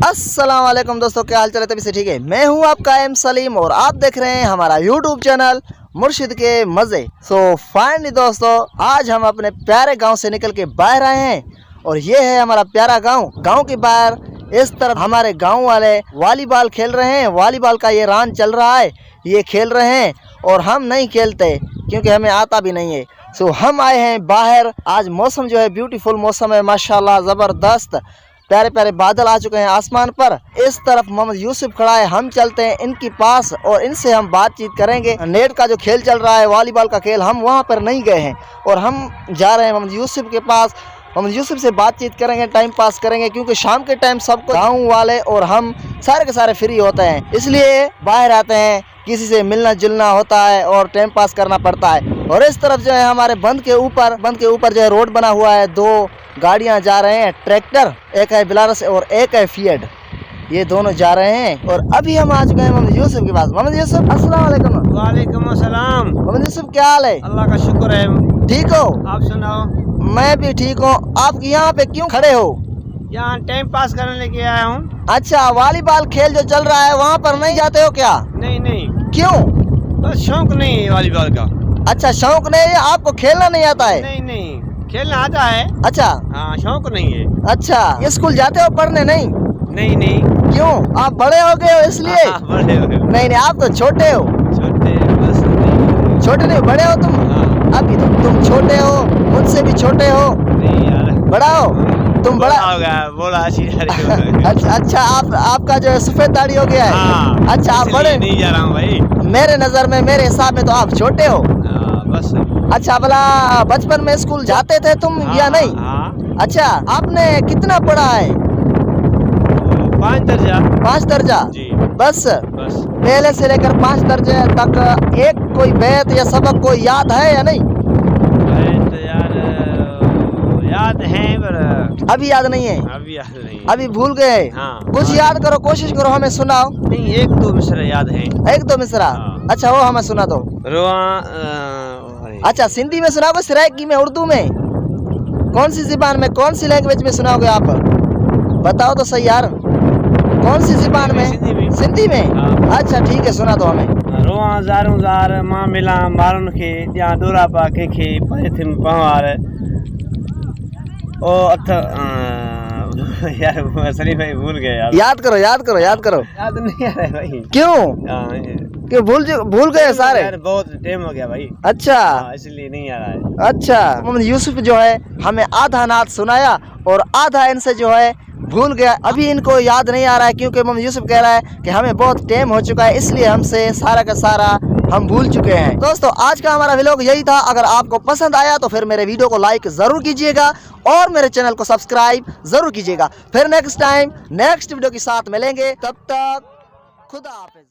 अस्सलाम वालेकुम दोस्तों, क्या हाल चाल है? तभी से ठीक है। मैं हूं आपका एम सलीम और आप देख रहे हैं हमारा यूट्यूब चैनल मुर्शिद के मज़े। सो फाइनली दोस्तों, आज हम अपने प्यारे गांव से निकल के बाहर आए हैं और ये है हमारा प्यारा गांव। गांव के बाहर इस तरफ हमारे गांव वाले वॉलीबॉल खेल रहे हैं। वॉलीबॉल का ये रान चल रहा है, ये खेल रहे हैं और हम नहीं खेलते क्योंकि हमें आता भी नहीं है। सो हम आए हैं बाहर। आज मौसम जो है ब्यूटीफुल मौसम है, माशाल्लाह ज़बरदस्त। प्यारे प्यारे बादल आ चुके हैं आसमान पर। इस तरफ मोहम्मद यूसुफ खड़ा है, हम चलते हैं इनके पास और इनसे हम बातचीत करेंगे। नेट का जो खेल चल रहा है, वॉलीबॉल का खेल, हम वहाँ पर नहीं गए हैं और हम जा रहे हैं मोहम्मद यूसुफ के पास। मोहम्मद यूसुफ से बातचीत करेंगे, टाइम पास करेंगे क्योंकि शाम के टाइम सबको गाँव वाले और हम सारे के सारे फ्री होते हैं, इसलिए बाहर आते हैं, किसी से मिलना जुलना होता है और टाइम पास करना पड़ता है। और इस तरफ जो है हमारे बंद के ऊपर जो है रोड बना हुआ है। दो गाड़ियां जा रहे हैं, ट्रैक्टर, एक है बिलारस और एक है फिएट, ये दोनों जा रहे हैं। और अभी हम आ चुके हैं मोहम्मद यूसुफ के पास। मोहम्मद यूसुफ, अस्सलाम वालेकुम। वालेकुम अस्सलाम। मोहम्मद यूसुफ, क्या हाल है? अल्लाह का शुक्र है। ठीक हो? आप सुनाओ। मैं भी ठीक हूँ। आप यहाँ पे क्यों खड़े हो? यहाँ टाइम पास करने लेके आया हूँ। अच्छा, वॉलीबॉल खेल जो चल रहा है वहाँ पर नहीं जाते हो क्या? नहीं नहीं, क्यों? बस शौक नहीं है वॉलीबॉल का। अच्छा, शौक नहीं है आपको? खेलना नहीं आता है? नहीं नहीं, खेलना आता है। अच्छा हाँ, शौक नहीं है। अच्छा, स्कूल जाते हो पढ़ने? नहीं नहीं नहीं। क्यों? आप बड़े हो गए हो इसलिए? हाँ, बड़े हो गए। नहीं नहीं, आप तो छोटे हो। छोटे बस नहीं। छोटे नहीं, बड़े हो तुम। हाँ। अभी तुम छोटे हो, मुझसे भी छोटे हो। नहीं यार, बड़ा हो तुम, बड़ा हो गया, बोला अच्छा, आपका जो है सफेद दाढ़ी हो गया है। हाँ, अच्छा, आप बड़े नहीं जा रहा हूँ भाई। मेरे नजर में, मेरे हिसाब में तो आप छोटे हो। बस। अच्छा, भला बचपन में स्कूल जाते थे तुम या नहीं? हाँ। अच्छा, आपने कितना पढ़ा है? 5 दर्जा। 5 दर्जा जी। बस? बस। पहले से लेकर 5 दर्जे तक एक कोई बैत या सबक कोई याद है या नहीं? तो यार याद है पर अभी याद नहीं है? अभी याद नहीं। अभी भूल गए? हाँ। कुछ याद करो, कोशिश करो, हमें सुनाओ। नहीं, एक दो मिसरा याद है। एक दो मिसरा? हाँ। अच्छा, वो हमें सुना दो। अच्छा, सिंधी में सुनाओगे, सराइकी में, उर्दू में? कौन सी जुबान में, कौन सी लैंग्वेज में सुनाओगे आप? बताओ तो सही यार, कौन सी जुबान में? सिंधी में। सिंधी में? हाँ। अच्छा ठीक है, सुना दो हमें। रोआ ज़ारूं ज़ार मां मिला मारुन खे या डोरा पा के खे पए थिम पवार ओ अथ यार सलीम भाई भूल गए यार। याद करो, याद करो, याद करो। याद नहीं आ रहा है भाई। क्यों? क्यों भूल गए सारे? यार बहुत टाइम हो गया भाई। अच्छा इसलिए नहीं आ रहा है। अच्छा, मोहम्मद यूसुफ जो है हमें आधा नात सुनाया और आधा इनसे जो है भूल गया। अभी इनको याद नहीं आ रहा है क्योंकि मोहम्मद यूसुफ कह रहा है कि हमें बहुत टाइम हो चुका है, इसलिए हमसे सारा का सारा हम भूल चुके हैं। दोस्तों, आज का हमारा व्लॉग यही था। अगर आपको पसंद आया तो फिर मेरे वीडियो को लाइक जरूर कीजिएगा और मेरे चैनल को सब्सक्राइब जरूर कीजिएगा। फिर नेक्स्ट टाइम नेक्स्ट वीडियो के साथ मिलेंगे, तब तक खुदा हाफिज।